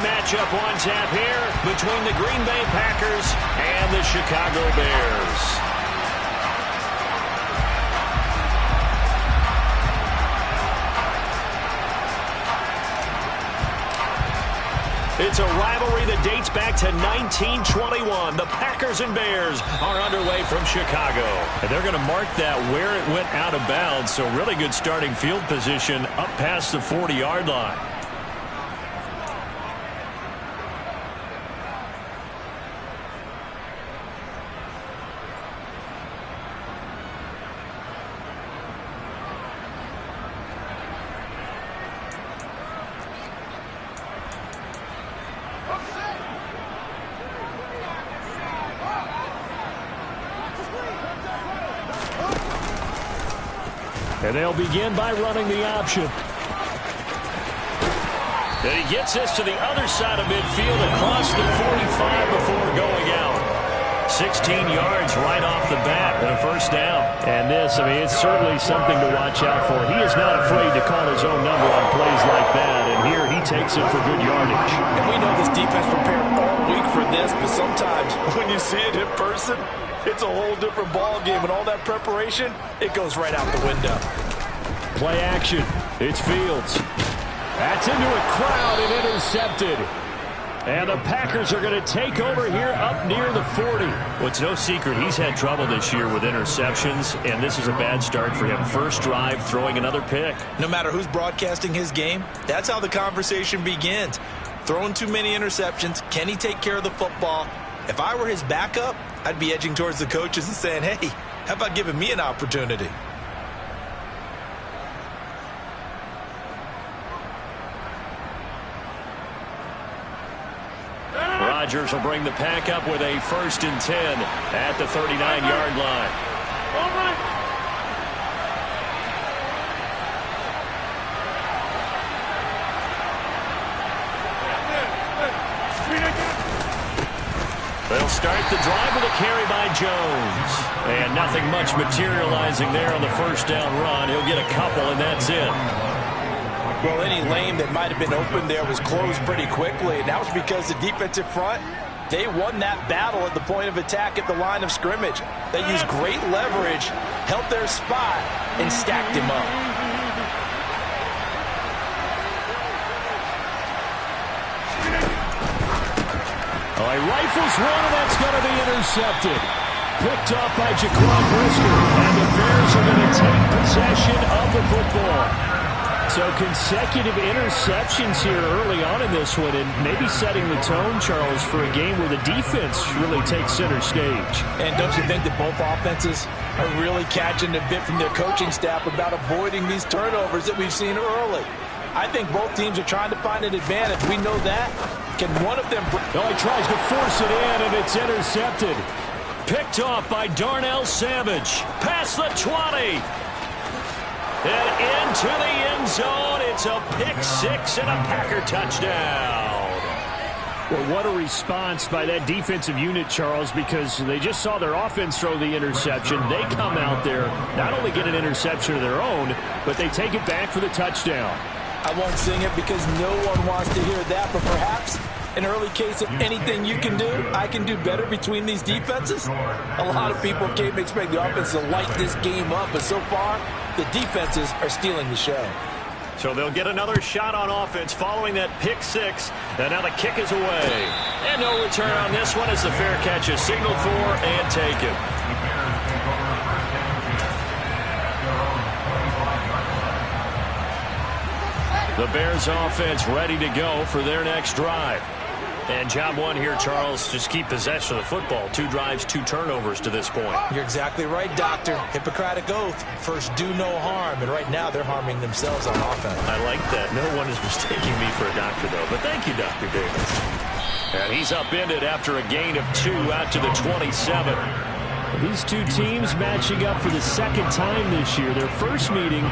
matchup on tap here between the Green Bay Packers and the Chicago Bears. It's a rivalry that dates back to 1921. The Packers and Bears are underway from Chicago. And they're going to mark that where it went out of bounds. So really good starting field position up past the 40-yard line. And they'll begin by running the option. And he gets this to the other side of midfield across the 45 before going out. 16 yards right off the bat and a first down. And this, it's certainly something to watch out for. He is not afraid to call his own number on plays like that. And here he takes it for good yardage. And we know this defense prepared all week for this, but sometimes when you see it in person, it's a whole different ball game, and all that preparation, it goes right out the window. Play action. It's Fields. That's into a crowd and intercepted. And the Packers are going to take over here up near the 40. Well, it's no secret he's had trouble this year with interceptions, and this is a bad start for him. First drive, throwing another pick. No matter who's broadcasting his game, that's how the conversation begins. Throwing too many interceptions, can he take care of the football? If I were his backup, I'd be edging towards the coaches and saying, hey, how about giving me an opportunity? Rodgers will bring the pack up with a 1st and 10 at the 39-yard line. They'll start the drive with a carry by Jones. And nothing much materializing there on the first down run. He'll get a couple, and that's it. Well, any lane that might have been open there was closed pretty quickly, and that was because the defensive front, they won that battle at the point of attack at the line of scrimmage. They used great leverage, held their spot, and stacked him up. He rifles one, and that's going to be intercepted. Picked up by Jaquan Brisker, and the Bears are going to take possession of the football. So consecutive interceptions here early on in this one, and maybe setting the tone, Charles, for a game where the defense really takes center stage. And don't you think that both offenses are really catching a bit from their coaching staff about avoiding these turnovers that we've seen early? I think both teams are trying to find an advantage. We know that. Can one of them... No, he tries to force it in, and it's intercepted. Picked off by Darnell Savage. Past the 20. And into the end zone. It's a pick six and a Packer touchdown. Well, what a response by that defensive unit, Charles, because they just saw their offense throw the interception. They come out there, not only get an interception of their own, but they take it back for the touchdown. I won't sing it because no one wants to hear that, but perhaps an early case of anything you can do, I can do better between these defenses. A lot of people came to expect the offense to light this game up, but so far, the defenses are stealing the show. So they'll get another shot on offense following that pick six, and now the kick is away. And no return on this one as the fair catch is signaled for and taken. The Bears offense ready to go for their next drive. And job one here, Charles, just keep possession of the football. 2 drives, 2 turnovers to this point. You're exactly right, Doctor. Hippocratic oath. First, do no harm. And right now, they're harming themselves on offense. I like that. No one is mistaking me for a doctor, though. But thank you, Dr. Davis. And he's upended after a gain of 2 out to the 27. These two teams matching up for the second time this year. Their first meeting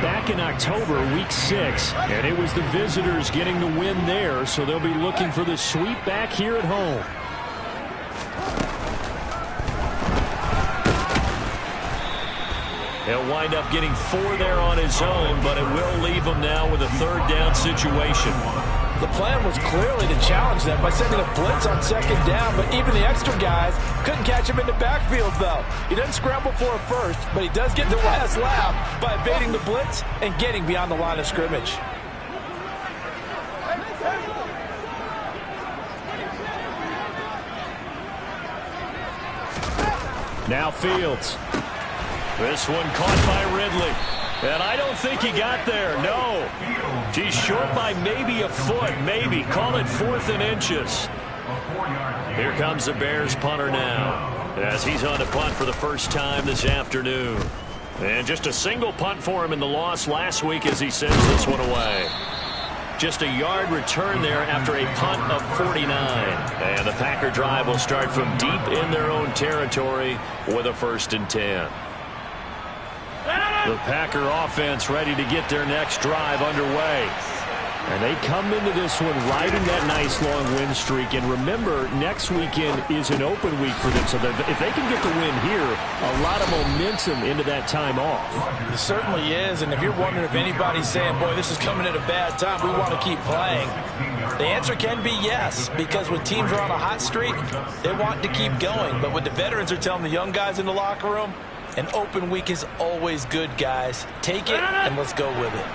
back in October, week 6, and it was the visitors getting the win there, so they'll be looking for the sweep back here at home. He'll wind up getting 4 there on his own, but it will leave him now with a 3rd down situation. The plan was clearly to challenge them by sending a blitz on second down, but even the extra guys couldn't catch him in the backfield, though. He doesn't scramble for a first, but he does get the last laugh by evading the blitz and getting beyond the line of scrimmage. Now Fields. This one caught by Ridley. And I don't think he got there, no. He's short by maybe a foot, maybe. Call it 4th and inches. Here comes the Bears punter now, as he's on to punt for the first time this afternoon. And just a single punt for him in the loss last week as he sends this one away. Just a yard return there after a punt of 49. And the Packer drive will start from deep in their own territory with a 1st and 10. The Packer offense ready to get their next drive underway. And they come into this one riding that nice long win streak. And remember, next weekend is an open week for them. So if they can get the win here, a lot of momentum into that time off. It certainly is. And if you're wondering if anybody's saying, boy, this is coming at a bad time, we want to keep playing, the answer can be yes. Because when teams are on a hot streak, they want to keep going. But what the veterans are telling the young guys in the locker room, an open week is always good, guys. Take it and let's go with it.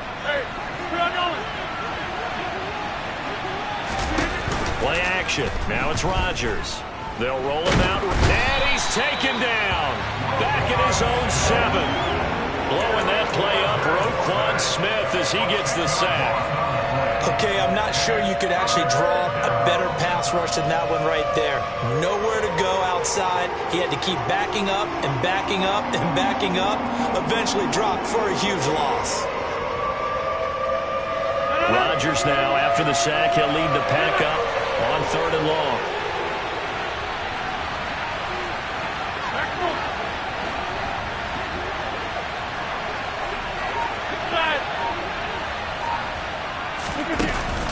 Play action. Now it's Rodgers. They'll roll him out. And he's taken down. Back at his own 7. Blowing that play up, Roquan Smith as he gets the sack. Okay, I'm not sure you could actually draw a better pass rush than that one right there. Nowhere to go outside. He had to keep backing up and backing up and backing up. Eventually dropped for a huge loss. Rodgers now, after the sack, he'll lead the Pack up on 3rd and long.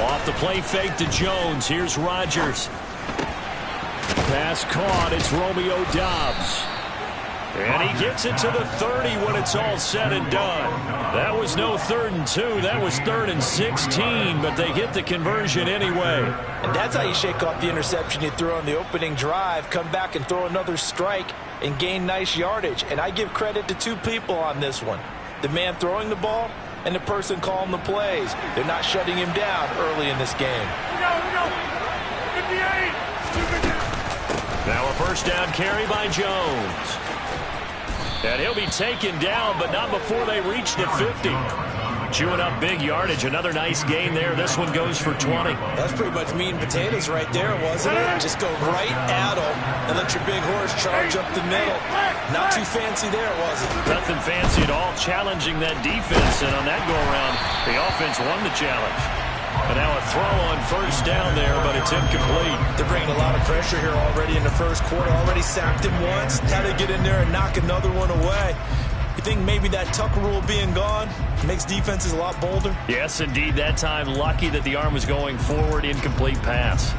Off the play fake to Jones. Here's Rodgers. Pass caught. It's Romeo Doubs. And he gets it to the 30 when it's all said and done. That was no 3rd and 2. That was 3rd and 16, but they get the conversion anyway. And that's how you shake off the interception you threw on the opening drive, come back and throw another strike and gain nice yardage. And I give credit to 2 people on this one. The man throwing the ball and the person calling the plays. They're not shutting him down early in this game. Now a 1st down carry by Jones. And he'll be taken down, but not before they reach the 50. Chewing up big yardage. Another nice gain there. This one goes for 20. That's pretty much meat and potatoes right there, wasn't it? Just go right at them and let your big horse charge up the middle. Not too fancy there, was it? Nothing fancy at all. Challenging that defense. And on that go-around, the offense won the challenge. And now a throw on 1st down there, but it's incomplete. They're bringing a lot of pressure here already in the 1st quarter. Already sacked him once. Now they get in there and knock another one away. You think maybe that Tucker rule being gone makes defenses a lot bolder? Yes, indeed. That time, lucky that the arm was going forward. Incomplete pass.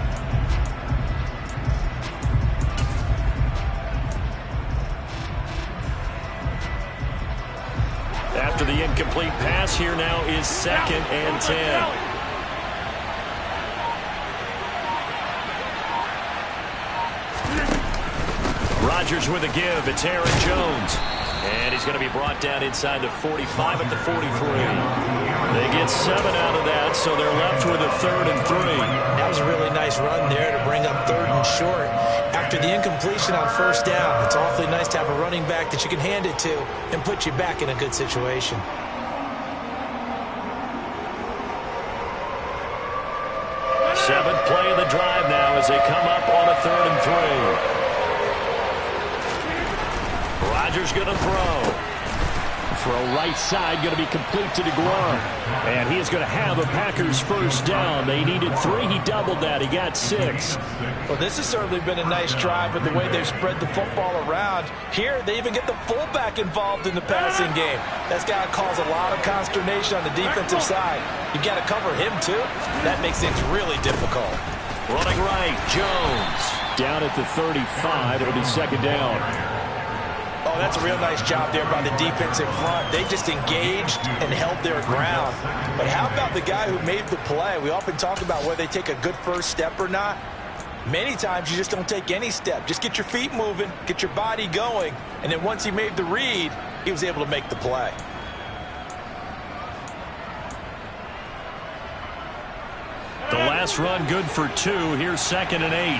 After the incomplete pass, here now is 2nd and 10. Rodgers with a give. It's Aaron Jones. And he's going to be brought down inside the 45 at the 43. They get 7 out of that, so they're left with a 3rd and 3. That was a really nice run there to bring up 3rd and short. After the incompletion on 1st down, it's awfully nice to have a running back that you can hand it to and put you back in a good situation. Seventh play of the drive now as they come up on a 3rd and 3. Rodgers going to throw. Throw right side, going to be complete to DeGrom. And he is going to have a Packers 1st down. They needed 3. He doubled that. He got 6. Well, this has certainly been a nice drive with the way they've spread the football around. Here, they even get the fullback involved in the passing game. That's got to cause a lot of consternation on the defensive side. You've got to cover him, too. That makes things really difficult. Running right, Jones. Down at the 35. It'll be 2nd down. Oh, Oh, that's a real nice job there by the defense in front. They just engaged and held their ground. But how about the guy who made the play? We often talk about whether they take a good first step or not. Many times you just don't take any step. Just get your feet moving, get your body going, and then once he made the read, he was able to make the play. The last run good for 2. Here's 2nd and 8.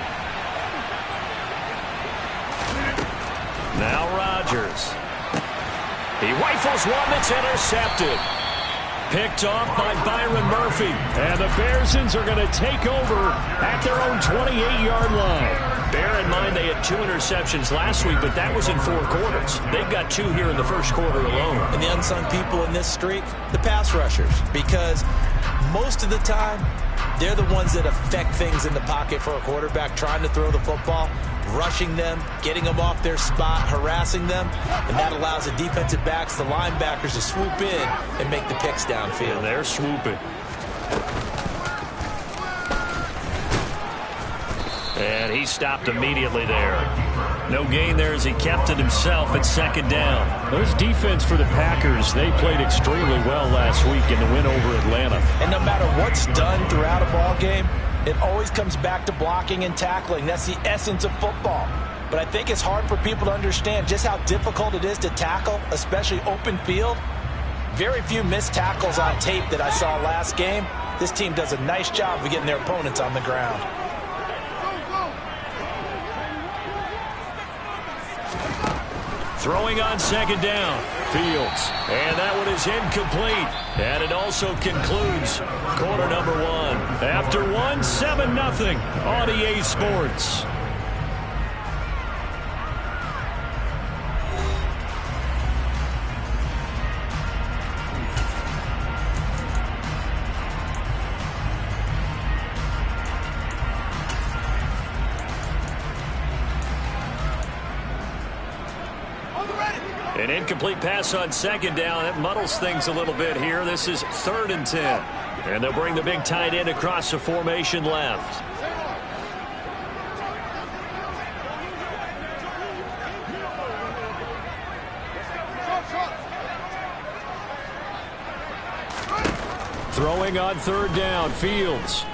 Now Rodgers. He rifles one that's intercepted. Picked off by Byron Murphy. And the Bearsons are going to take over at their own 28-yard line. Bear in mind they had 2 interceptions last week, but that was in 4 quarters. They've got 2 here in the first quarter alone. And the unsung people in this streak, the pass rushers, because most of the time, they're the ones that affect things in the pocket for a quarterback, trying to throw the football, rushing them, getting them off their spot, harassing them, and that allows the defensive backs, the linebackers, to swoop in and make the picks downfield. And they're swooping. And he stopped immediately there. No gain there as he kept it himself at 2nd down. Those defense for the Packers, they played extremely well last week in the win over Atlanta. And no matter what's done throughout a ball game, it always comes back to blocking and tackling. That's the essence of football. But I think it's hard for people to understand just how difficult it is to tackle, especially open field. Very few missed tackles on tape that I saw last game. This team does a nice job of getting their opponents on the ground. Throwing on 2nd down. Fields. And that one is incomplete. And it also concludes quarter number 1. After 1, 7-0 on EA Sports. An incomplete pass on 2nd down. That muddles things a little bit here. This is 3rd and 10. And they'll bring the big tight end across the formation left. Throwing on 3rd down. Fields.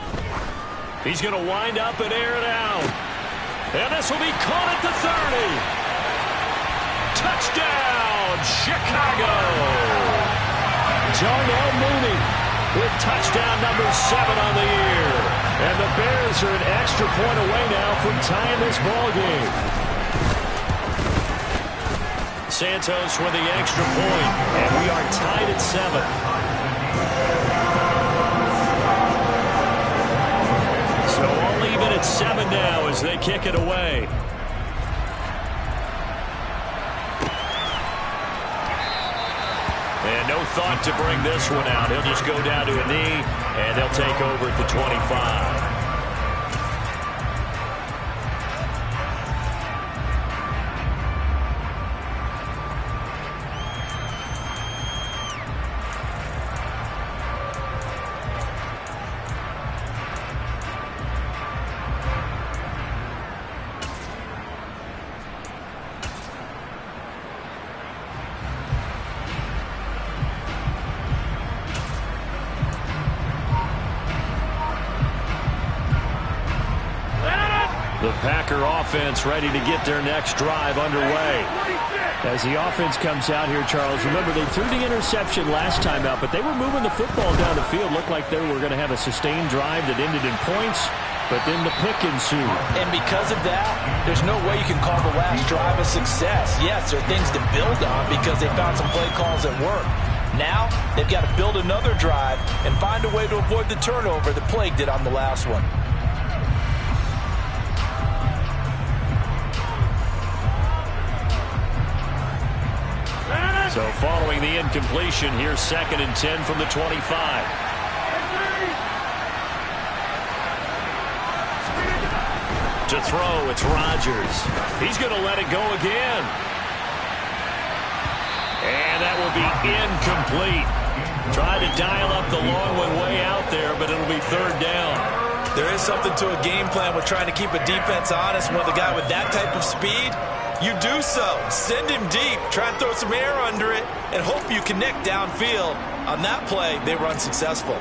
He's going to wind up and air it out. And this will be caught at the 30. Touchdown, Chicago! Darnell Mooney with touchdown number 7 on the year. And the Bears are an extra point away now from tying this ball game. Santos with the extra point, and we are tied at 7. So all even at 7 now as they kick it away. And no thought to bring this one out. He'll just go down to a knee, and they'll take over at the 25. The Packer offense ready to get their next drive underway. As the offense comes out here, Charles, remember they threw the interception last time out, but they were moving the football down the field. Looked like they were going to have a sustained drive that ended in points, but then the pick ensued. And because of that, there's no way you can call the last drive a success. Yes, there are things to build on because they found some play calls that work. Now, they've got to build another drive and find a way to avoid the turnover that plagued it on the last one. So following the incompletion, here's 2nd and 10 from the 25. To throw, it's Rodgers. He's going to let it go again. And that will be incomplete. Tried to dial up the long one way out there, but it'll be 3rd down. There is something to a game plan with trying to keep a defense honest. When the guy with that type of speed, you do so. Send him deep, try and throw some air under it, and hope you connect downfield. On that play, they were unsuccessful.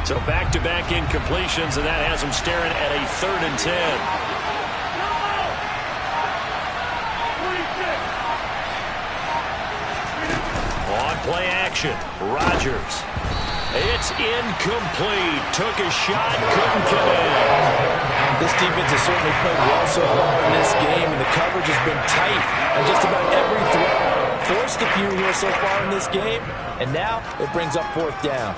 So back-to-back incompletions, and that has them staring at a 3rd and 10. On play action, Rodgers. It's incomplete. Took a shot, couldn't get in. This defense has certainly played well so far in this game, and the coverage has been tight on just about every throw. Forced a few here so far in this game, and now it brings up 4th down.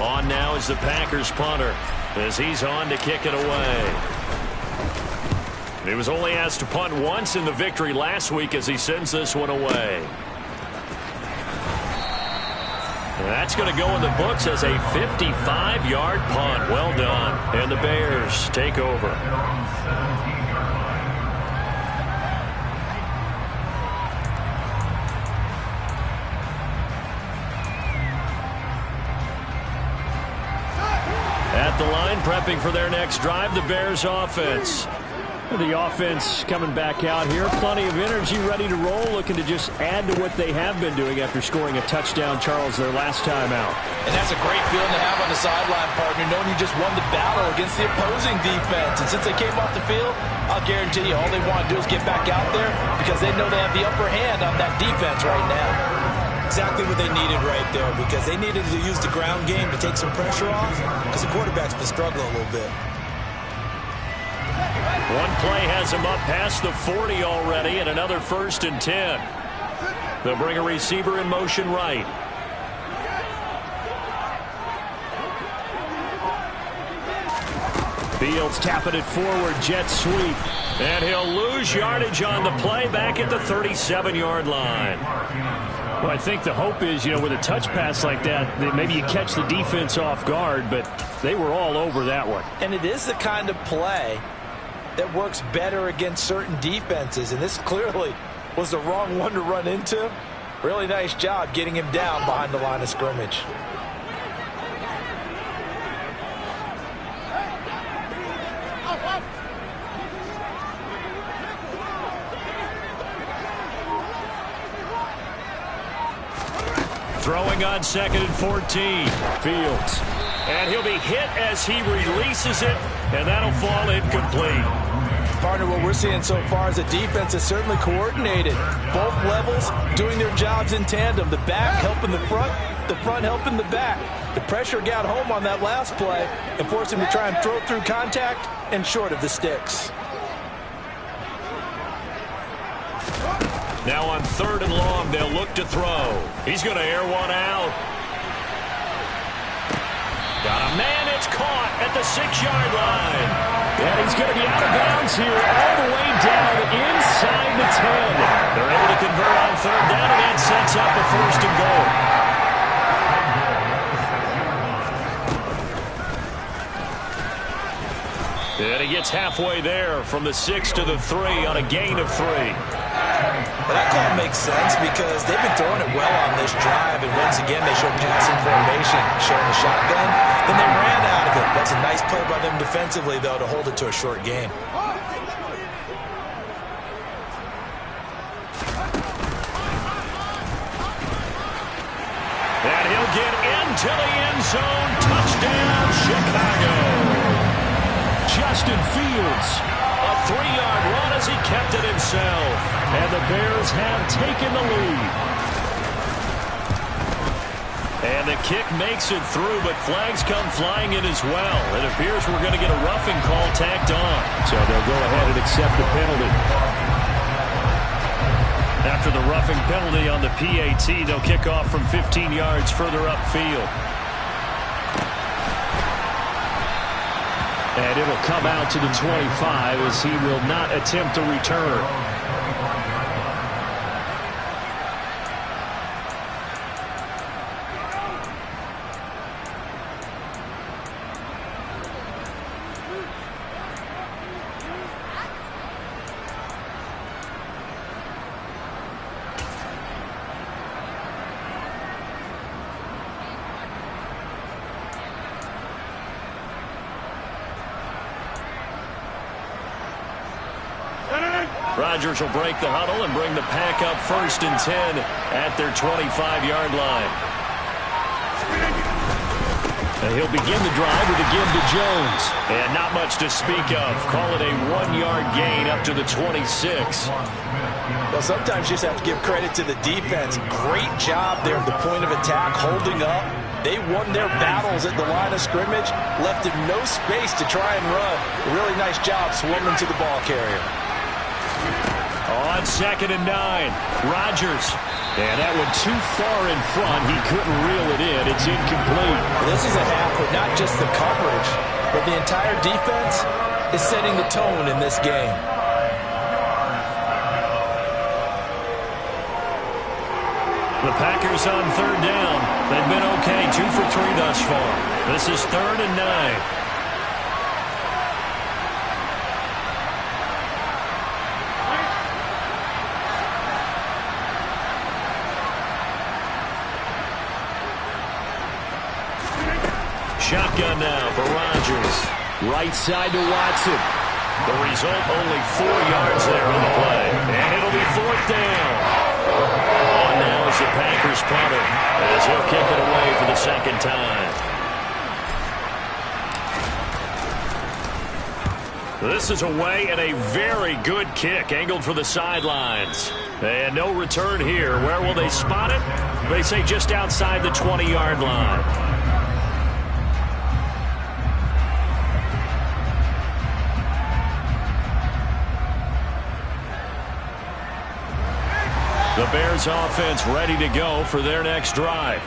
On now is the Packers punter as he's on to kick it away. He was only asked to punt once in the victory last week as he sends this one away. That's going to go in the books as a 55-yard punt. Well done. And the Bears take over. At the line, prepping for their next drive, the Bears offense. The offense coming back out here. Plenty of energy, ready to roll, looking to just add to what they have been doing after scoring a touchdown, Charles, their last time out. And that's a great feeling to have on the sideline, partner, knowing you just won the battle against the opposing defense. And since they came off the field, I'll guarantee you all they want to do is get back out there because they know they have the upper hand on that defense right now. Exactly what they needed right there, because they needed to use the ground game to take some pressure off because the quarterback's been struggling a little bit. One play has him up past the 40 already, and another 1st and 10. They'll bring a receiver in motion right. Fields tapping it forward, jet sweep. And he'll lose yardage on the play back at the 37-yard line. Well, I think the hope is, with a touch pass like that maybe you catch the defense off guard, but they were all over that one. And it is the kind of play that works better against certain defenses, and this clearly was the wrong one to run into. Really nice job getting him down behind the line of scrimmage. Throwing on 2nd and 14. Fields. And he'll be hit as he releases it, and that'll fall incomplete. Partner, what we're seeing so far is the defense is certainly coordinated. Both levels doing their jobs in tandem. The back helping the front helping the back. The pressure got home on that last play and forced him to try and throw through contact and short of the sticks. Now on 3rd and long, they'll look to throw. He's going to air one out. Got a man, it's caught at the 6-yard line. And he's going to be out of bounds here all the way down inside the 10. They're able to convert on 3rd down, and that sets up a 1st and goal. And he gets halfway there from the 6 to the 3 on a gain of 3. Well, that call makes sense because they've been throwing it well on this drive, and once again they show passing formation, showing the shotgun. Then they ran out of it. That's a nice play by them defensively, though, to hold it to a short game. And he'll get into the end zone. Touchdown, Chicago. Justin Fields. A 3-yard run as he kept it himself. And the Bears have taken the lead. And the kick makes it through, but flags come flying in as well. It appears we're going to get a roughing call tacked on. So they'll go ahead and accept the penalty. After the roughing penalty on the PAT, they'll kick off from 15 yards further upfield. And it'll come out to the 25 as he will not attempt a return. Rodgers will break the huddle and bring the pack up 1st and 10 at their 25-yard line. And he'll begin the drive with a give to Jones. And not much to speak of. Call it a 1-yard gain up to the 26. Well, sometimes you just have to give credit to the defense. Great job there at the point of attack, holding up. They won their battles at the line of scrimmage, left him no space to try and run. Really nice job swarming to the ball carrier. On 2nd and 9, Rodgers. And that one too far in front. He couldn't reel it in. It's incomplete. This is a half where not just the coverage, but the entire defense is setting the tone in this game. The Packers on 3rd down. They've been okay, 2 for 3 thus far. This is 3rd and 9. Shotgun now for Rodgers. Right side to Watson. The result, only 4 yards there on the play. And it'll be 4th down. On now is the Packers punter, as he'll kick it away for the 2nd time. This is away and a very good kick, angled for the sidelines. And no return here. Where will they spot it? They say just outside the 20-yard line. The Bears offense ready to go for their next drive.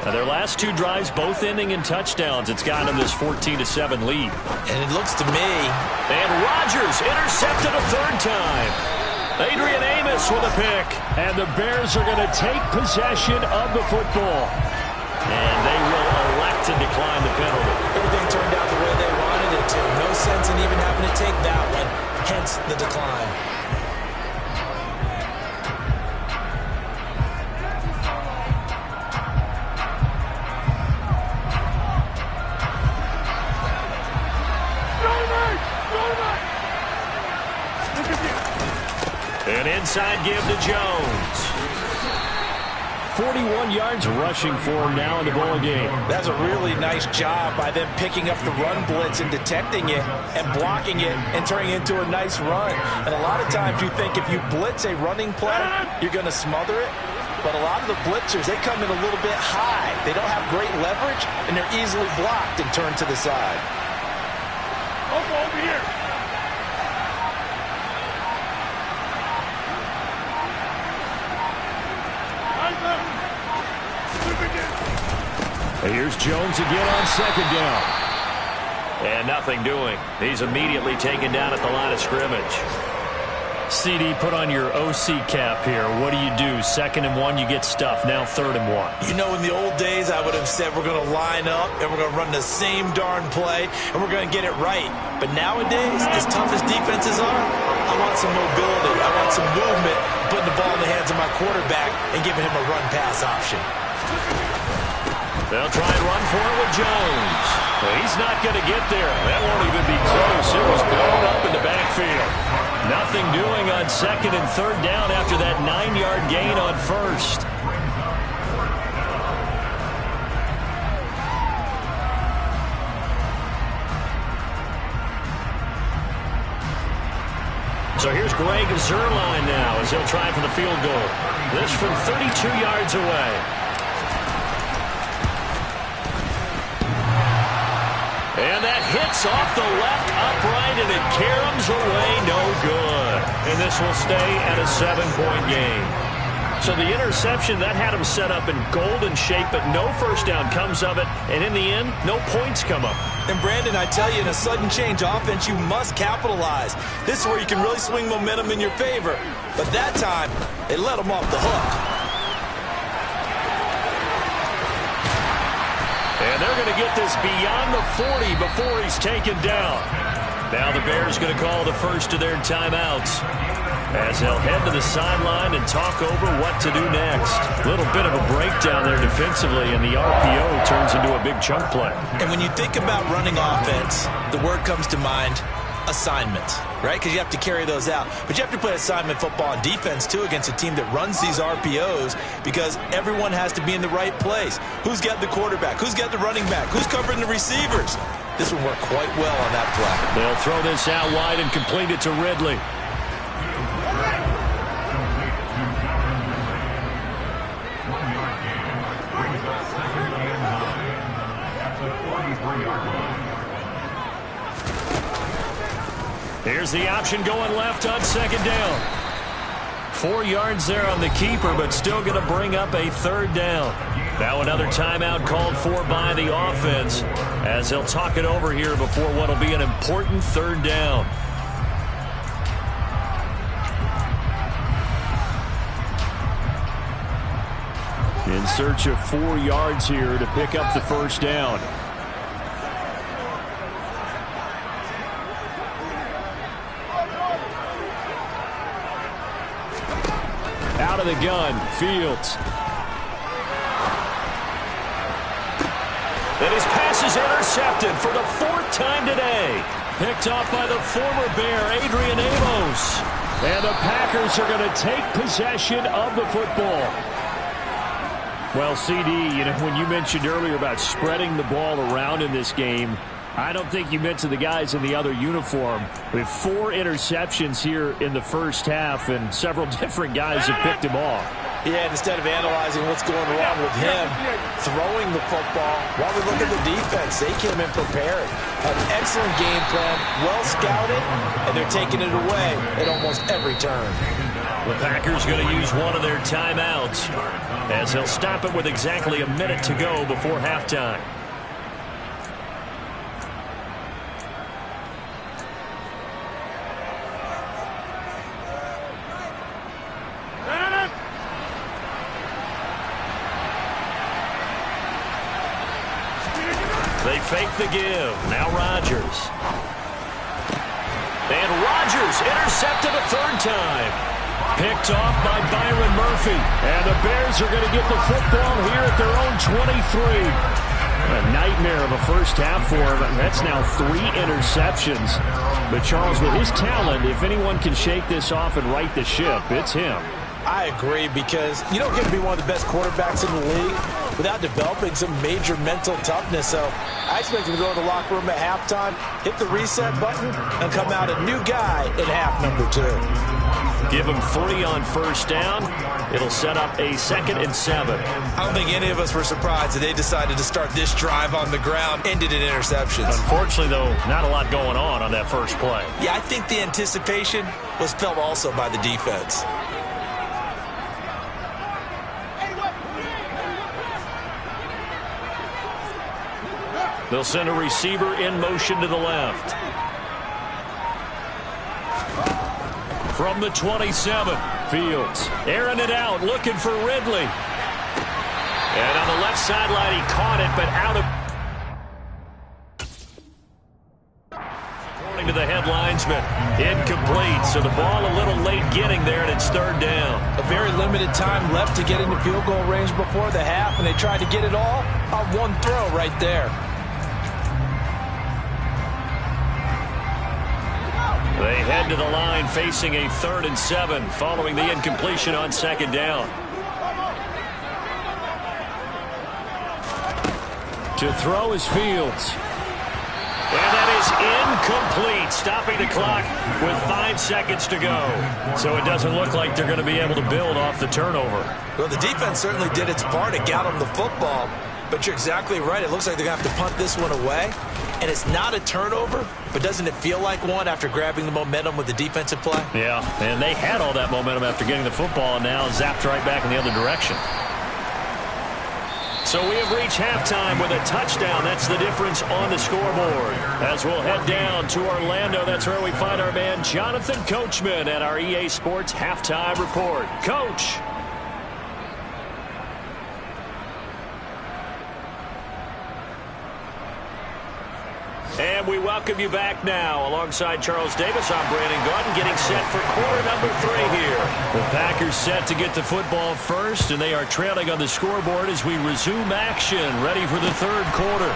Now their last 2 drives both ending in touchdowns. It's gotten them this 14-7 lead. And it looks to me. And Rodgers intercepted a 3rd time. Adrian Amos with a pick. And the Bears are going to take possession of the football. And they will elect to decline the penalty. Everything turned out the way they wanted it to. No sense in even having to take that one. Hence the decline. An inside give to Jones. 41 yards rushing for him now in the ball game. That's a really nice job by them picking up the run blitz and detecting it and blocking it and turning it into a nice run. And a lot of times you think if you blitz a running play, you're going to smother it. But a lot of the blitzers, they come in a little bit high. They don't have great leverage, and they're easily blocked and turned to the side. Over here. Here's Jones again on 2nd down. And nothing doing. He's immediately taken down at the line of scrimmage. CD, put on your OC cap here. What do you do? 2nd and 1, you get stuffed. Now 3rd and 1. You know, in the old days, I would have said we're going to line up and we're going to run the same darn play and we're going to get it right. But nowadays, as tough as defenses are, I want some mobility. I want some movement, putting the ball in the hands of my quarterback and giving him a run-pass option. They'll try and run for it with Jones. Well, he's not going to get there. That won't even be close. It was blown up in the backfield. Nothing doing on 2nd and 3rd down after that 9-yard gain on 1st. So here's Greg Zuerlein now as he'll try for the field goal. This from 32 yards away. And that hits off the left upright, and it caroms away, no good. And this will stay at a 7-point game. So the interception, that had him set up in golden shape, but no first down comes of it. And in the end, no points come up. And Brandon, I tell you, in a sudden change offense, you must capitalize. This is where you can really swing momentum in your favor. But that time, they let him off the hook. And they're going to get this beyond the 40 before he's taken down. Now the Bears going to call the first of their timeouts as they'll head to the sideline and talk over what to do next. A little bit of a breakdown there defensively, and the RPO turns into a big chunk play. And when you think about running offense, the word comes to mind, assignment, right? Because you have to carry those out. But you have to play assignment football on defense, too, against a team that runs these RPOs because everyone has to be in the right place. Who's got the quarterback? Who's got the running back? Who's covering the receivers? This will work quite well on that play. They'll throw this out wide and complete it to Ridley. Here's the option going left on second down. 4 yards there on the keeper, but still going to bring up a third down. Now another timeout called for by the offense as they'll talk it over here before what will be an important third down. In search of 4 yards here to pick up the first down. Out of the gun, Fields. And his pass is intercepted for the 4th time today. Picked off by the former Bear, Adrian Amos. And the Packers are going to take possession of the football. Well, CD, you know, when you mentioned earlier about spreading the ball around in this game, I don't think you mentioned the guys in the other uniform. We have 4 interceptions here in the first half, and several different guys have picked him off. Yeah, and instead of analyzing what's going wrong with him throwing the football, while we look at the defense, they came in prepared. An excellent game plan, well scouted, and they're taking it away at almost every turn. The Packers going to use one of their timeouts as they'll stop it with exactly a minute to go before halftime. They fake the give. Now Rodgers. And Rodgers intercepted a 3rd time. Picked off by Byron Murphy. And the Bears are going to get the football here at their own 23. A nightmare of a first half for him. That's now 3 interceptions. But Charles, with his talent, if anyone can shake this off and right the ship, it's him. I agree, because you don't get to be one of the best quarterbacks in the league without developing some major mental toughness. So I expect him to go in the locker room at halftime, hit the reset button, and come out a new guy in half number 2. Give him 3 on first down. It'll set up a 2nd and 7. I don't think any of us were surprised that they decided to start this drive on the ground, ended in interceptions. Unfortunately, though, not a lot going on that first play. Yeah, I think the anticipation was felt also by the defense. They'll send a receiver in motion to the left. From the 27, Fields airing it out, looking for Ridley. And on the left sideline, he caught it, but out of... According to the head linesman, incomplete. So the ball a little late getting there, and it's 3rd down. A very limited time left to get into field goal range before the half, and they tried to get it all on one throw right there. They head to the line facing a 3rd and 7 following the incompletion on 2nd down. To throw is Fields. And that is incomplete, stopping the clock with 5 seconds to go. So it doesn't look like they're going to be able to build off the turnover. Well, the defense certainly did its part to get them the football. But you're exactly right. It looks like they're going to have to punt this one away. And it's not a turnover, but doesn't it feel like one after grabbing the momentum with the defensive play? Yeah, and they had all that momentum after getting the football and now zapped right back in the other direction. So we have reached halftime with a touchdown. That's the difference on the scoreboard. As we'll head down to Orlando, that's where we find our man Jonathan Coachman at our EA Sports Halftime Report. Coach. And we welcome you back now. Alongside Charles Davis, I'm Brandon Gaudin, getting set for quarter number 3 here. The Packers set to get the football first, and they are trailing on the scoreboard as we resume action, ready for the third quarter.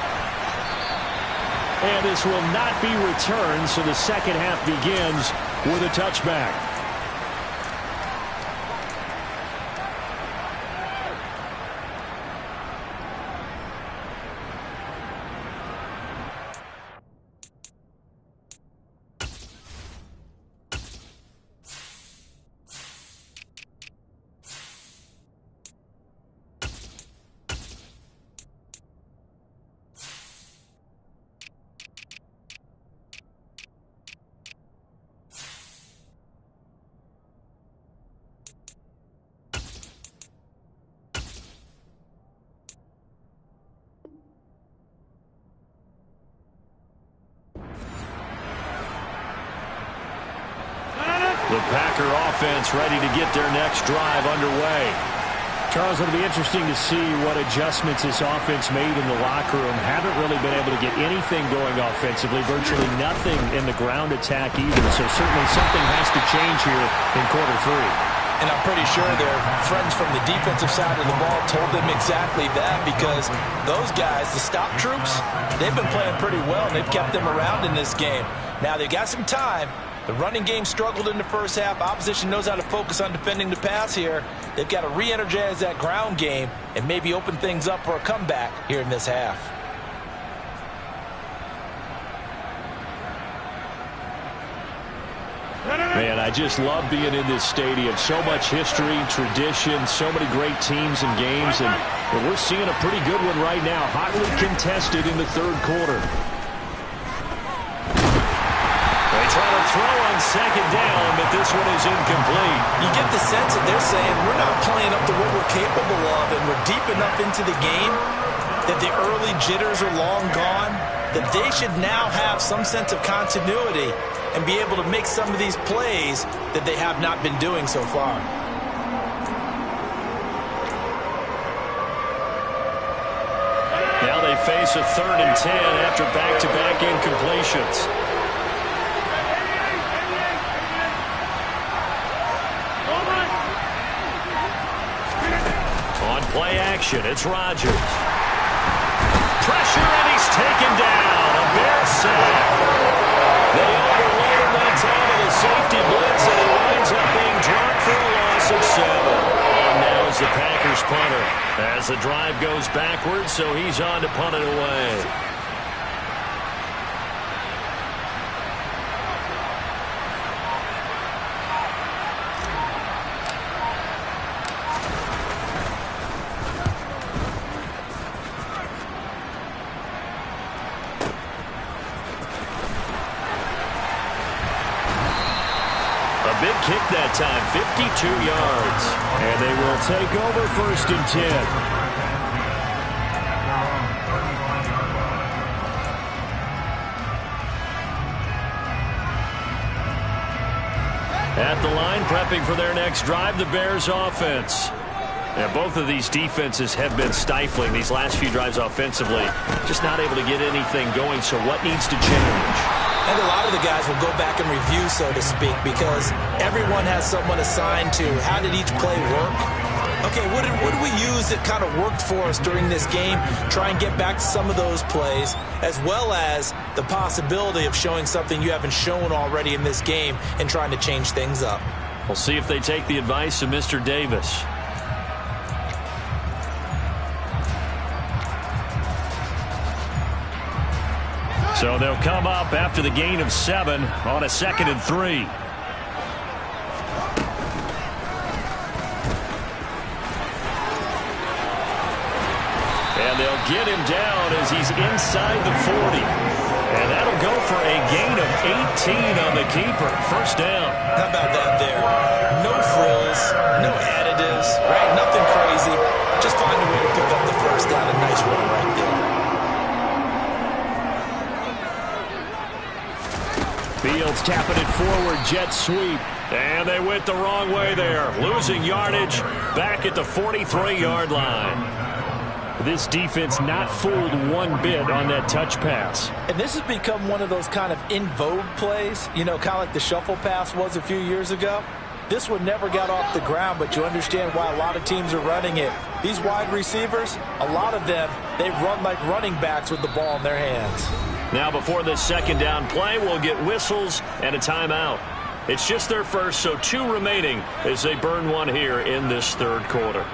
And this will not be returned, so the second half begins with a touchback. The Packer offense ready to get their next drive underway. Charles, it'll be interesting to see what adjustments this offense made in the locker room. Haven't really been able to get anything going offensively, virtually nothing in the ground attack either. So certainly something has to change here in quarter 3. And I'm pretty sure their friends from the defensive side of the ball told them exactly that, because those guys, the stop troops, they've been playing pretty well, and they've kept them around in this game. Now, they've got some time. The running game struggled in the first half. Opposition knows how to focus on defending the pass here. They've got to re-energize that ground game and maybe open things up for a comeback here in this half. Man, I just love being in this stadium. So much history, tradition, so many great teams and games, and we're seeing a pretty good one right now. Hotly contested in the third quarter. They try to throw on second down, but this one is incomplete. You get the sense that they're saying we're not playing up to what we're capable of, and we're deep enough into the game that the early jitters are long gone, that they should now have some sense of continuity and be able to make some of these plays that they have not been doing so far. Now they face a 3rd and 10 after back-to-back incompletions. On play action, it's Rodgers. Pressure, and he's taken down. A Bear sack. They overload him that time of the safety blitz, and he winds up being dropped for a loss of 7. On now is the Packers punter as the drive goes backwards, so he's on to punt it away. Big kick that time, 52 yards. And they will take over 1st and 10. At the line, prepping for their next drive, the Bears offense. Yeah, both of these defenses have been stifling these last few drives offensively. Just not able to get anything going, so what needs to change? And a lot of the guys will go back and review, so to speak, because everyone has someone assigned to how did each play work. Okay, what did we use that kind of worked for us during this game? Try and get back to some of those plays, as well as the possibility of showing something you haven't shown already in this game and trying to change things up. We'll see if they take the advice of Mr. Davis. So they'll come up after the gain of 7 on a 2nd and 3. And they'll get him down as he's inside the 40. And that'll go for a gain of 18 on the keeper. First down. How about that there? No frills, no additives, right? Nothing crazy. Just find a way to pick up the first down. A nice run right there. Fields tapping it forward, jet sweep. And they went the wrong way there. Losing yardage back at the 43-yard line. This defense not fooled one bit on that touch pass. And this has become one of those kind of in vogue plays, you know, kind of like the shuffle pass was a few years ago. This one never got off the ground, but you understand why a lot of teams are running it. These wide receivers, a lot of them, they run like running backs with the ball in their hands. Now before this second down play, we'll get whistles and a timeout. It's just their first, so 2 remaining as they burn one here in this third quarter.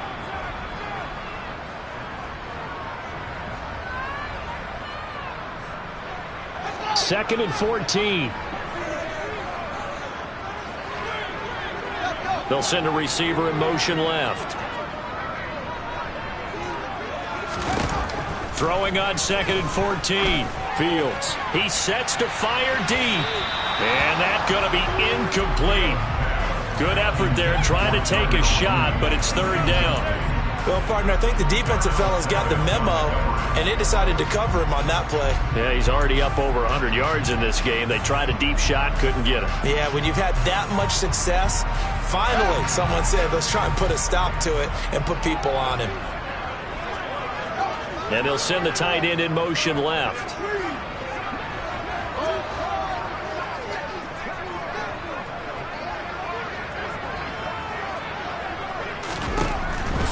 Second and 14. They'll send a receiver in motion left. Throwing on second and 14. Fields. He sets to fire deep. And that's going to be incomplete. Good effort there trying to take a shot, but it's third down. Well, partner, I think the defensive fellas got the memo, and they decided to cover him on that play. Yeah, he's already up over 100 yards in this game. They tried a deep shot, couldn't get him. Yeah, when you've had that much success, finally someone said, let's try and put a stop to it and put people on him. And he'll send the tight end in motion left.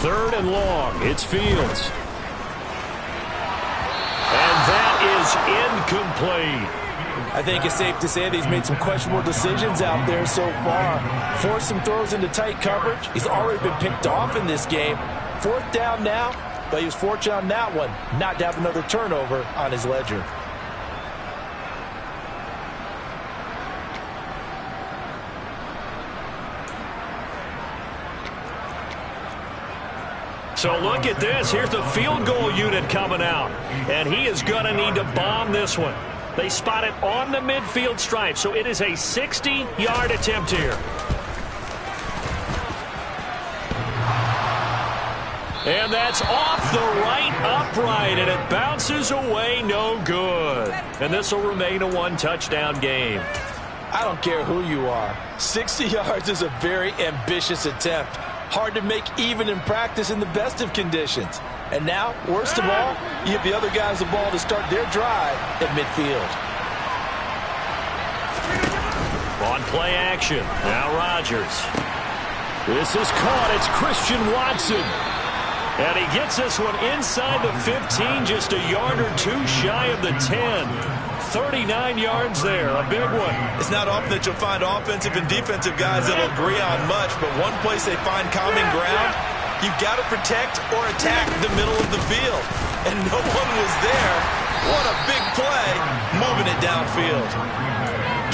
Third and long. It's Fields. And that is incomplete. I think it's safe to say that he's made some questionable decisions out there so far. Forced some throws into tight coverage. He's already been picked off in this game. Fourth down now, but he was fortunate on that one not to have another turnover on his ledger. So look at this. Here's the field goal unit coming out. And he is going to need to bomb this one. They spot it on the midfield stripe. So it is a 60-yard attempt here. And that's off the right upright. And it bounces away no good. And this will remain a one-touchdown game. I don't care who you are. 60 yards is a very ambitious attempt. Hard to make even in practice in the best of conditions. And now, worst of all, you give the other guys the ball to start their drive at midfield. On play action. Now Rodgers. This is caught. It's Christian Watson. And he gets this one inside the 15, just a yard or two shy of the 10. 39 yards there, a big one. It's not often that you'll find offensive and defensive guys that'll agree on much, but one place they find common ground, you've got to protect or attack the middle of the field. And no one was there. What a big play, moving it downfield.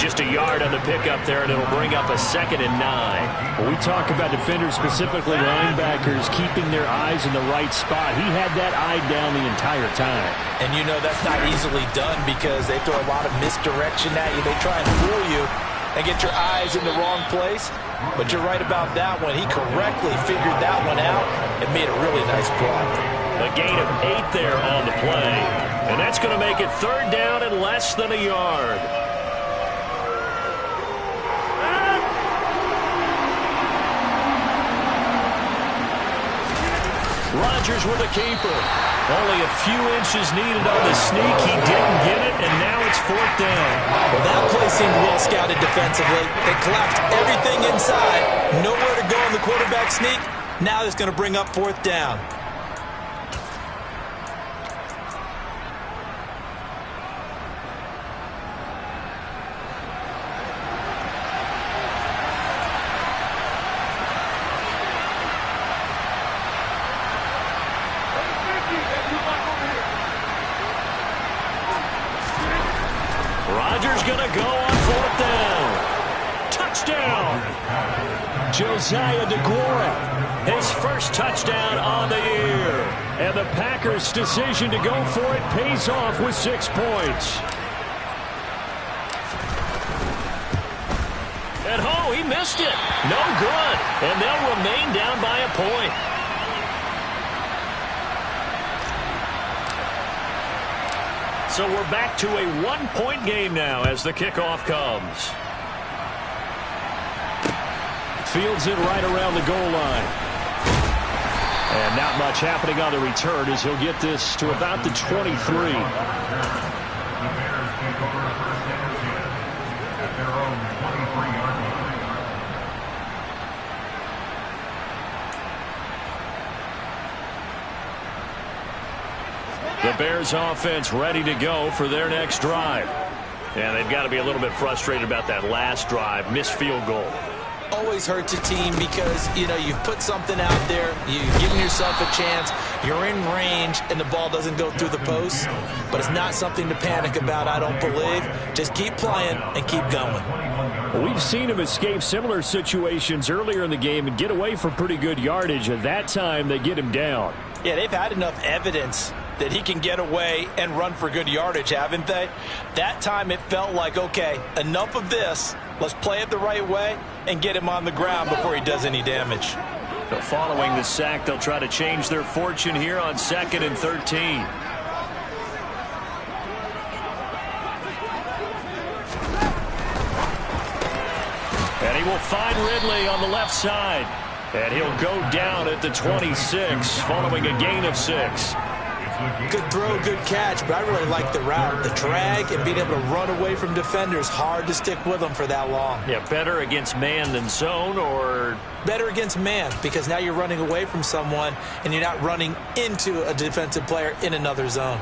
Just a yard on the pickup there, and it'll bring up a 2nd and 9. When we talk about defenders, specifically linebackers, keeping their eyes in the right spot. He had that eye down the entire time. And you know that's not easily done because they throw a lot of misdirection at you. They try and fool you and get your eyes in the wrong place. But you're right about that one. He correctly figured that one out and made a really nice play. A gain of 8 there on the play. And that's going to make it third down and less than a yard. Rodgers with a keeper. Only a few inches needed on the sneak. He didn't get it, and now it's fourth down. Well, that play seemed well scouted defensively. They collapsed everything inside. Nowhere to go on the quarterback sneak. Now it's going to bring up fourth down. Rodgers going to go on fourth down. Touchdown. Josiah DeGuara, his first touchdown on the year. And the Packers' decision to go for it pays off with 6 points. And oh, he missed it. No good. And they'll remain down by a point. So we're back to a 1-point game now as the kickoff comes. Fields it right around the goal line. And not much happening on the return as he'll get this to about the 23. The Bears offense ready to go for their next drive. And they've got to be a little bit frustrated about that last drive, missed field goal. Always hurts a team because, you know, you've put something out there, you've given yourself a chance, you're in range, and the ball doesn't go through the post. But it's not something to panic about, I don't believe. Just keep playing and keep going. Well, we've seen him escape similar situations earlier in the game and get away for pretty good yardage. At that time, they get him down. Yeah, they've had enough evidence that he can get away and run for good yardage, haven't they? That time it felt like, okay, enough of this. Let's play it the right way and get him on the ground before he does any damage. So following the sack, they'll try to change their fortune here on 2nd and 13. And he will find Ridley on the left side. And he'll go down at the 26 following a gain of 6. Good throw, good catch, but I really like the route. The drag and being able to run away from defenders, hard to stick with them for that long. Yeah, better against man than zone, or? Better against man, because now you're running away from someone and you're not running into a defensive player in another zone.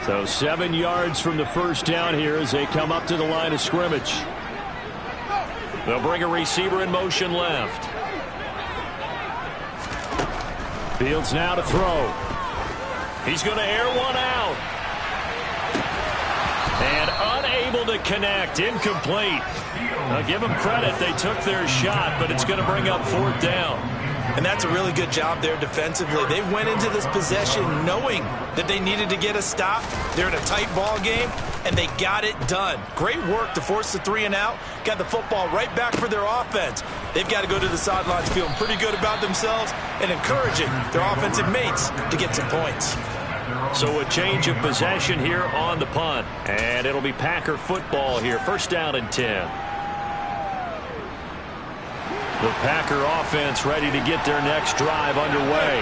So 7 yards from the first down here as they come up to the line of scrimmage. They'll bring a receiver in motion left. Fields now to throw. He's going to air one out. And unable to connect. Incomplete. Now give them credit. They took their shot, but it's going to bring up 4th down. And that's a really good job there defensively. They went into this possession knowing that they needed to get a stop. They're in a tight ball game, and they got it done. Great work to force the 3 and out. Got the football right back for their offense. They've got to go to the sidelines feeling pretty good about themselves and encouraging their offensive mates to get some points. So a change of possession here on the punt. And it'll be Packer football here. 1st down and 10. The Packer offense ready to get their next drive underway.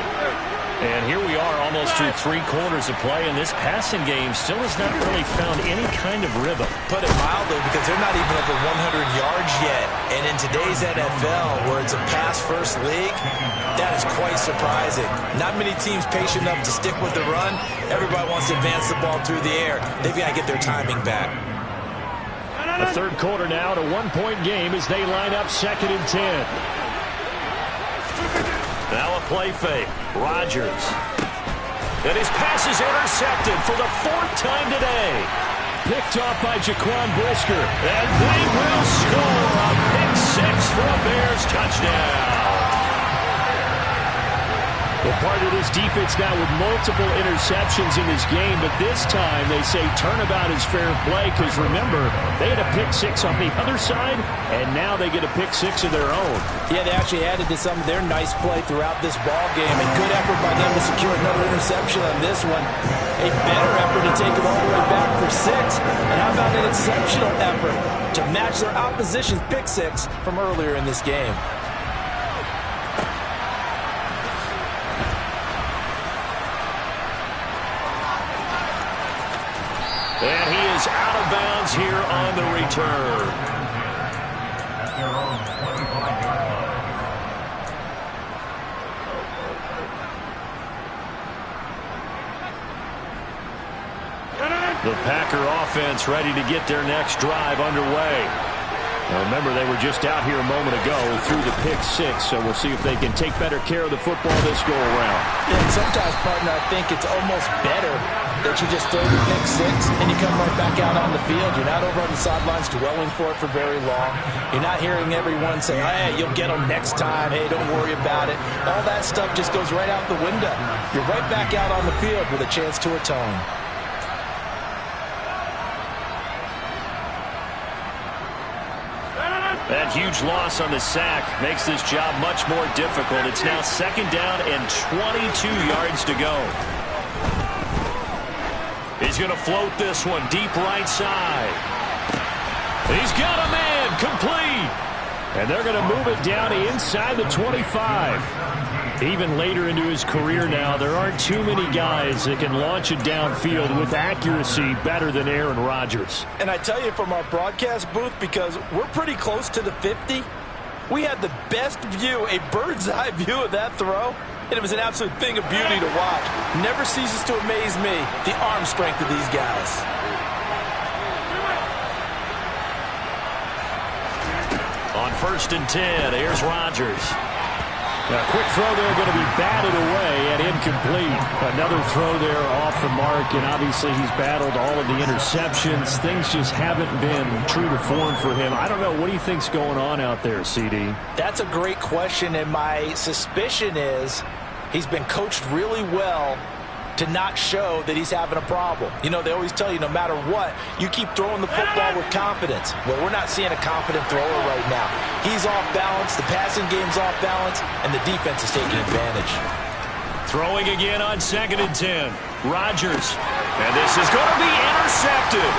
And here we are almost through 3 quarters of play, and this passing game still has not really found any kind of rhythm. Put it mildly, because they're not even over 100 yards yet. And in today's NFL, where it's a pass-first league, that is quite surprising. Not many teams patient enough to stick with the run. Everybody wants to advance the ball through the air. They've got to get their timing back. The 3rd quarter now, to 1-point game as they line up 2nd and 10. Now a play fake. Rodgers. And his pass is intercepted for the 4th time today. Picked off by Jaquan Brisker. And they will score a pick 6 for a Bears touchdown. Well, part of this defense now with multiple interceptions in this game, but this time they say turnabout is fair play because, remember, they had a pick 6 on the other side, and now they get a pick 6 of their own. Yeah, they actually added to some of their nice play throughout this ball game, and good effort by them to secure another interception on this one. A better effort to take it all the way back for 6, and how about an exceptional effort to match their opposition's pick 6 from earlier in this game. And he is out of bounds here on the return. The Packer offense ready to get their next drive underway. Now remember, they were just out here a moment ago through the pick six, so we'll see if they can take better care of the football this go-around. Yeah, and sometimes, partner, I think it's almost better that you just throw the pick six and you come right back out on the field. You're not over on the sidelines dwelling for it for very long. You're not hearing everyone say, hey, you'll get them next time. Hey, don't worry about it. All that stuff just goes right out the window. You're right back out on the field with a chance to atone. That huge loss on the sack makes this job much more difficult. It's now 2nd down and 22 yards to go. He's going to float this one deep right side. He's got a man complete. And they're going to move it down inside the 25. Even later into his career now, there aren't too many guys that can launch it downfield with accuracy better than Aaron Rodgers. And I tell you, from our broadcast booth, because we're pretty close to the 50, we had the best view, a bird's eye view of that throw. And it was an absolute thing of beauty to watch. Never ceases to amaze me, the arm strength of these guys. On 1st and 10, here's Rodgers. Now, a quick throw there going to be batted away and incomplete. Another throw there off the mark, and obviously he's battled all of the interceptions. Things just haven't been true to form for him. I don't know. What do you think's going on out there, CD? That's a great question, and my suspicion is he's been coached really well to not show that he's having a problem. You know, they always tell you no matter what, you keep throwing the football with confidence. Well, we're not seeing a confident thrower right now. He's off balance, the passing game's off balance, and the defense is taking advantage. Throwing again on 2nd and 10. Rodgers. And this is going to be intercepted.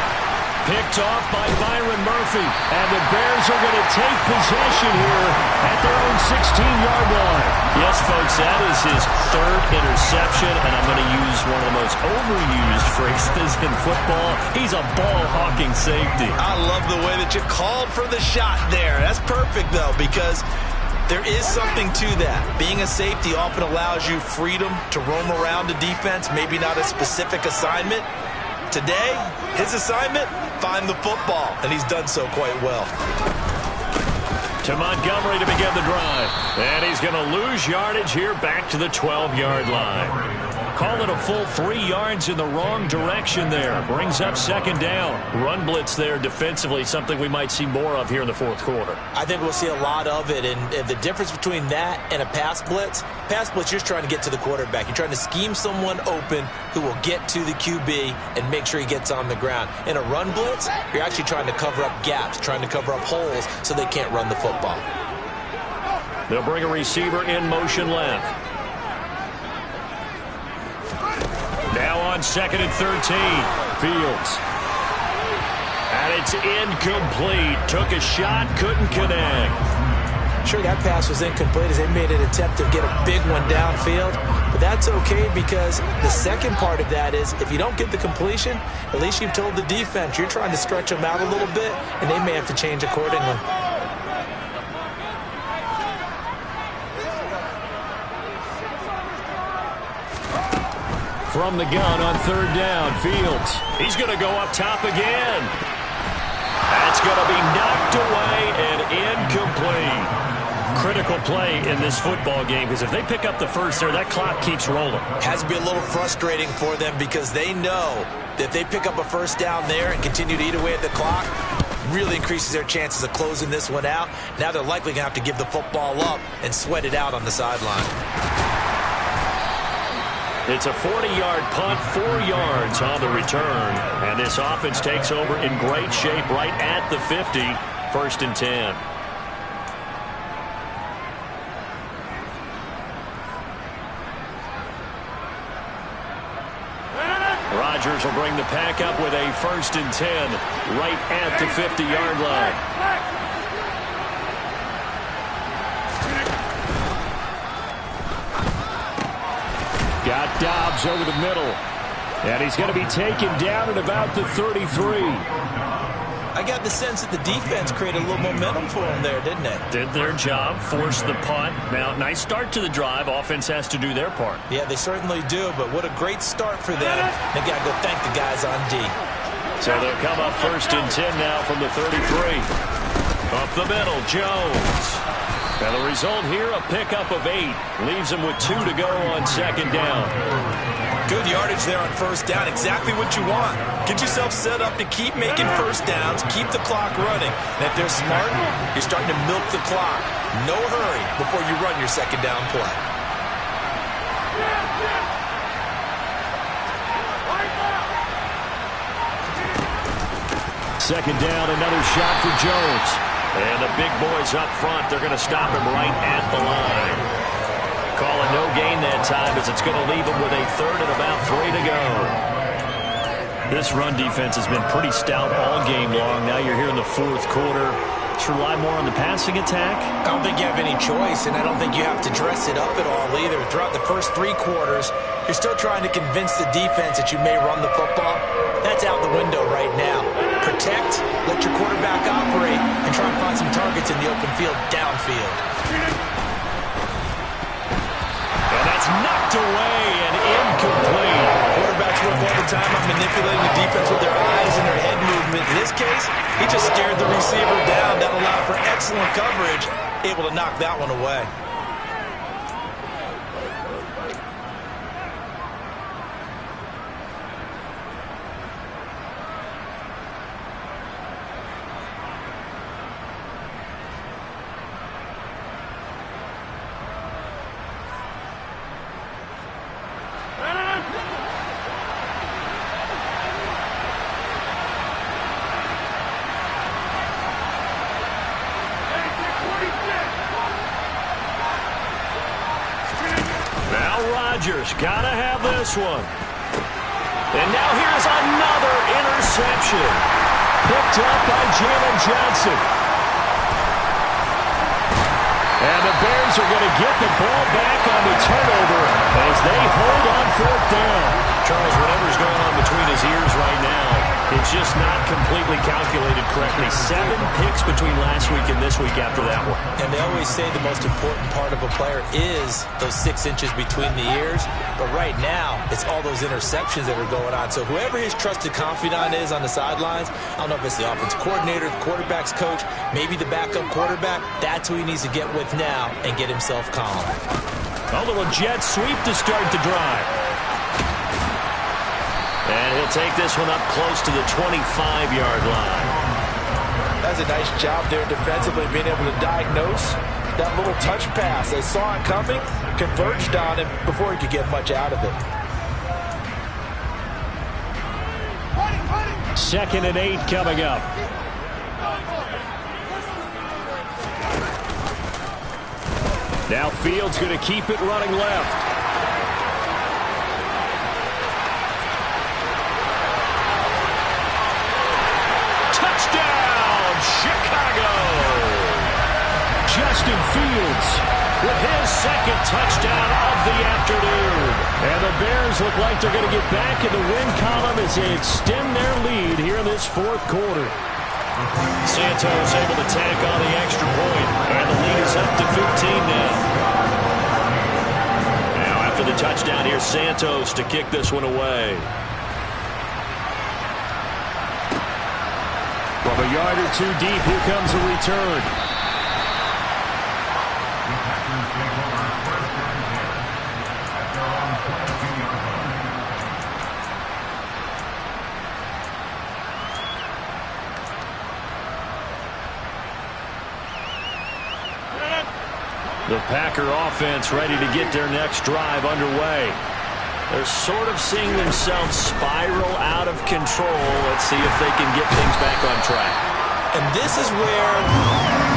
Picked off by Byron Murphy. And the Bears are going to take possession here at their own 16-yard line. Yes, folks, that is his 3rd interception, and I'm going to use one of the most overused phrases in football. He's a ball-hawking safety. I love the way that you called for the shot there. That's perfect, though, because there is something to that. Being a safety often allows you freedom to roam around the defense, maybe not a specific assignment. Today, his assignment, find the football, and he's done so quite well. To Montgomery to begin the drive. And he's going to lose yardage here back to the 12-yard line. Call it a full 3 yards in the wrong direction there. Brings up 2nd down. Run blitz there defensively, something we might see more of here in the 4th quarter. I think we'll see a lot of it, and the difference between that and a pass blitz, you're just trying to get to the quarterback. You're trying to scheme someone open who will get to the QB and make sure he gets on the ground. In a run blitz, you're actually trying to cover up gaps, trying to cover up holes so they can't run the football. They'll bring a receiver in motion left. Now on 2nd and 13. Fields. And it's incomplete. Took a shot, couldn't connect. Sure, that pass was incomplete as they made an attempt to get a big one downfield. But that's okay because the second part of that is if you don't get the completion, at least you've told the defense you're trying to stretch them out a little bit, and they may have to change accordingly. From the gun on 3rd down, Fields. He's going to go up top again. That's going to be knocked away and incomplete. Critical play in this football game because if they pick up the first there, that clock keeps rolling. Has to be a little frustrating for them because they know that if they pick up a first down there and continue to eat away at the clock, really increases their chances of closing this one out. Now they're likely going to have to give the football up and sweat it out on the sideline. It's a 40-yard punt, 4 yards on the return. And this offense takes over in great shape right at the 50, 1st and 10. Rodgers will bring the pack up with a 1st and 10 right at the 50-yard line. Got Dobbs over the middle. And he's going to be taken down at about the 33. I got the sense that the defense created a little momentum for them there, didn't it? Did their job, forced the punt. Now, nice start to the drive. Offense has to do their part. Yeah, they certainly do, but what a great start for them. They got to go thank the guys on D. So they'll come up 1st and 10 now from the 33. Up the middle, Jones. And the result here, a pickup of 8. Leaves him with 2 to go on second down. Good yardage there on first down. Exactly what you want. Get yourself set up to keep making first downs, keep the clock running. And if they're smart, you're starting to milk the clock. No hurry before you run your second down play. Second down, another shot for Jones. And the big boys up front, they're going to stop him right at the line. Calling no gain that time as it's going to leave him with a third and about 3 to go. This run defense has been pretty stout all game long. Now you're here in the fourth quarter. Let's rely more on the passing attack. I don't think you have any choice, and I don't think you have to dress it up at all either. Throughout the first 3 quarters, you're still trying to convince the defense that you may run the football. That's out the window right now. Protect, let your quarterback operate, and try and find some targets in the open field downfield. And that's knocked away and incomplete. Quarterbacks work all the time on manipulating the defense with their eyes and their head movement. In this case, he just stared the receiver down. That allowed for excellent coverage, able to knock that one away. Gotta have this one. And now here's another interception. Picked up by Jalen Johnson. And the Bears are going to get the ball back on the turnover as they hold on 4th down. Charles, whatever's going on between his ears right now, it's just not completely calculated correctly. 7 picks between last week and this week after that one. And they always say the most important part of a player is those 6 inches between the ears. But right now, it's all those interceptions that are going on. So whoever his trusted confidant is on the sidelines, I don't know if it's the offensive coordinator, the quarterback's coach, maybe the backup quarterback, that's who he needs to get with now and get himself calm. A little jet sweep to start the drive. And he'll take this one up close to the 25-yard line. That's a nice job there defensively, being able to diagnose that little touch pass. They saw it coming, converged on him before he could get much out of it. 2nd and 8 coming up. Now Fields going to keep it running left. Chicago! Justin Fields with his 2nd touchdown of the afternoon. And the Bears look like they're going to get back in the win column as they extend their lead here in this 4th quarter. Santos able to tack on the extra point, and the lead is up to 15 now. Now after the touchdown here, Santos to kick this one away. From a yard or 2 deep, here comes a return. The Packer offense ready to get their next drive underway. They're sort of seeing themselves spiral out of control. Let's see if they can get things back on track. And this is where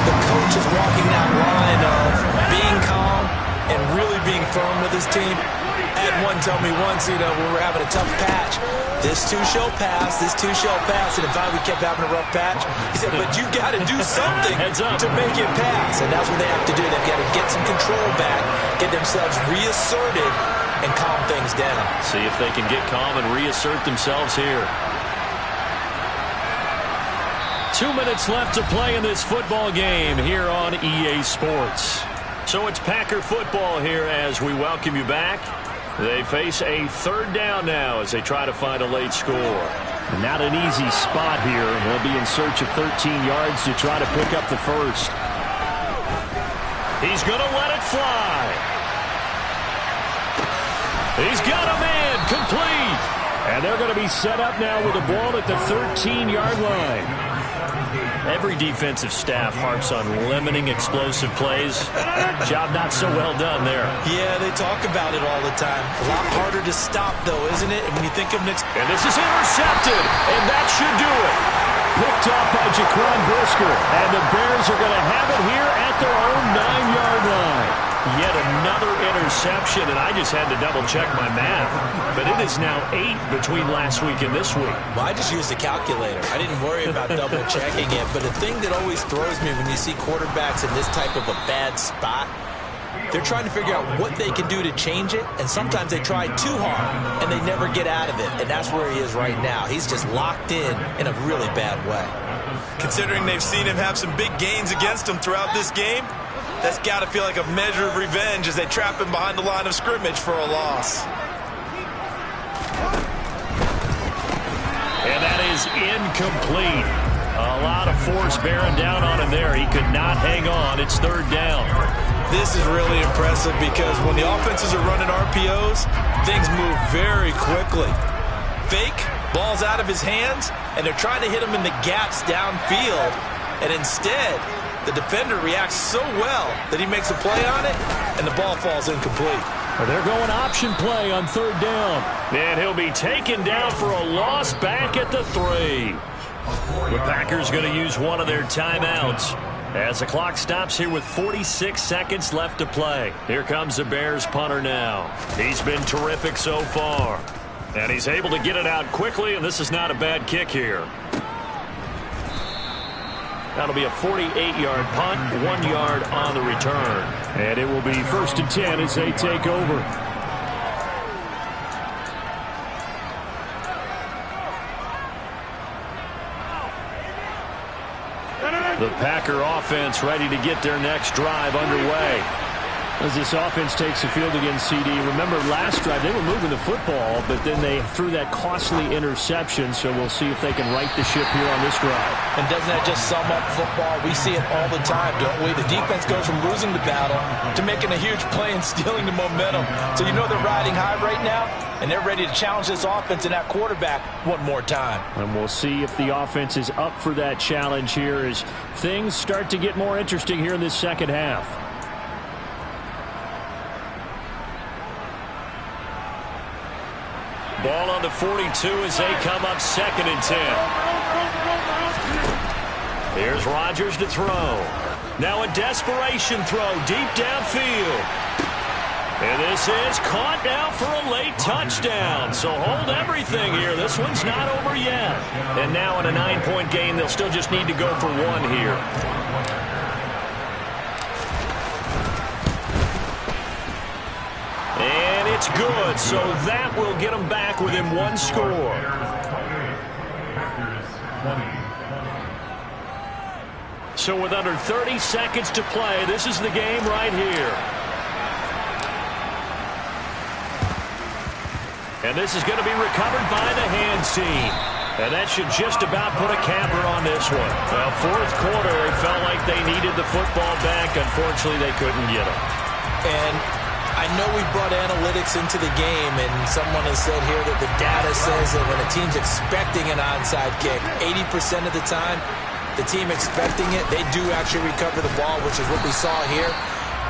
the coach is walking that line of being calm and really being firm with his team. I had one tell me once, when we're having a tough patch, this too shall pass, this too shall pass. And if we kept having a rough patch, he said, but you got to do something to make it pass. And that's what they have to do. They've got to get some control back, get themselves reasserted, and calm things down. See if they can get calm and reassert themselves here. 2 minutes left to play in this football game here on EA Sports. So it's Packer football here as we welcome you back. They face a 3rd down now as they try to find a late score. And not an easy spot here. They'll be in search of 13 yards to try to pick up the first. He's going to let it fly. He's got a man complete. And they're going to be set up now with the ball at the 13-yard line. Every defensive staff harps on limiting explosive plays. Job not so well done there. Yeah, they talk about it all the time. A lot harder to stop, though, isn't it? And when you think of next... And this is intercepted, and that should do it. Picked up by Jaquan Brisker. And the Bears are going to have it here at their own 9-yard line. Yet another interception, and I just had to double-check my math. But it is now 8 between last week and this week. Well, I just used the calculator. I didn't worry about double-checking it. But the thing that always throws me when you see quarterbacks in this type of a bad spot, they're trying to figure out what they can do to change it, and sometimes they try too hard, and they never get out of it. And that's where he is right now. He's just locked in a really bad way. Considering they've seen him have some big gains against him throughout this game, that's got to feel like a measure of revenge as they trap him behind the line of scrimmage for a loss. And that is incomplete. A lot of force bearing down on him there. He could not hang on. It's third down. This is really impressive because when the offenses are running RPOs, things move very quickly. Fake, ball's out of his hands, and they're trying to hit him in the gaps downfield. And instead, the defender reacts so well that he makes a play on it, and the ball falls incomplete. Well, they're going option play on third down. And he'll be taken down for a loss back at the 3. The Packers going to use one of their timeouts as the clock stops here with 46 seconds left to play. Here comes the Bears punter now. He's been terrific so far. And he's able to get it out quickly, and this is not a bad kick here. That'll be a 48-yard punt, 1 yard on the return. And it will be 1st and 10 as they take over. The Packer offense ready to get their next drive underway. As this offense takes the field against CD, remember last drive they were moving the football, but then they threw that costly interception, so we'll see if they can right the ship here on this drive. And doesn't that just sum up football? We see it all the time, don't we? The defense goes from losing the battle to making a huge play and stealing the momentum. So you know they're riding high right now, and they're ready to challenge this offense and that quarterback one more time. And we'll see if the offense is up for that challenge here as things start to get more interesting here in this second half. Ball on the 42 as they come up 2nd and 10. Here's Rodgers to throw. Now a desperation throw deep downfield. And this is caught now for a late touchdown. So hold everything here. This one's not over yet. And now in a 9-point game, they'll still just need to go for 1 here. And it's good, so that will get them back within 1 score. So with under 30 seconds to play, this is the game right here. And this is going to be recovered by the hands team. And that should just about put a capper on this one. Well, 4th quarter, they felt like they needed the football back. Unfortunately, they couldn't get it. And I know we brought analytics into the game, and someone has said here that the data says that when a team's expecting an onside kick, 80% of the time, the team expecting it, they do actually recover the ball, which is what we saw here.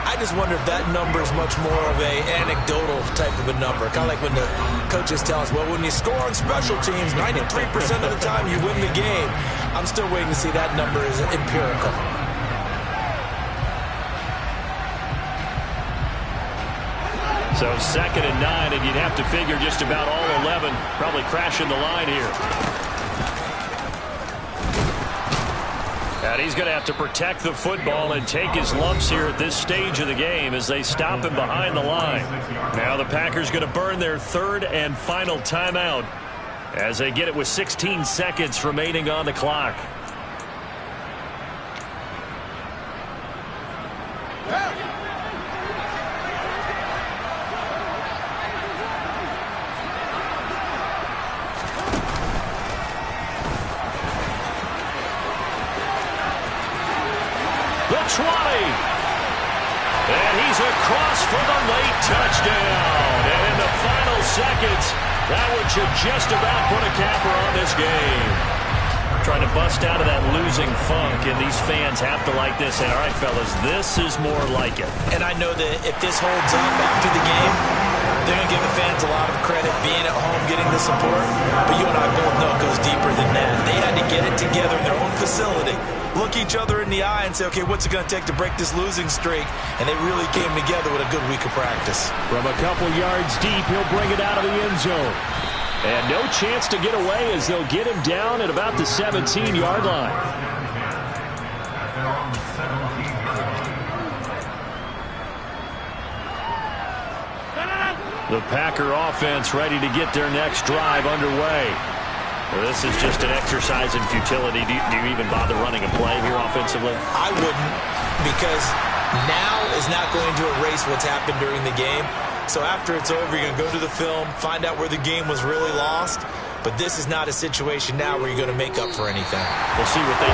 I just wonder if that number is much more of a anecdotal type of a number. Kind of like when the coaches tell us, well, when you score on special teams, 93% of the time you win the game. I'm still waiting to see that number is empirical. So 2nd and 9, and you'd have to figure just about all 11 probably crashing the line here. And he's going to have to protect the football and take his lumps here at this stage of the game as they stop him behind the line. Now the Packers going to burn their 3rd and final timeout as they get it with 16 seconds remaining on the clock. 20. And he's across for the late touchdown. And in the final seconds, that one should just about put a capper on this game. Trying to bust out of that losing funk, and these fans have to like this. And all right, fellas, this is more like it. And I know that if this holds up after the game, they're going to give the fans a lot of credit being at home, getting the support. But you and I both know it goes deeper than that. They had to get it together in their own facility, look each other in the eye and say, okay, what's it going to take to break this losing streak? And they really came together with a good week of practice. From a couple yards deep, he'll bring it out of the end zone. And no chance to get away as they'll get him down at about the 17-yard line. The Packer offense ready to get their next drive underway. Well, this is just an exercise in futility. Do you even bother running a play here offensively? I wouldn't, because now is not going to erase what's happened during the game. So after it's over, you're going to go to the film, find out where the game was really lost. But this is not a situation now where you're going to make up for anything. We'll see what they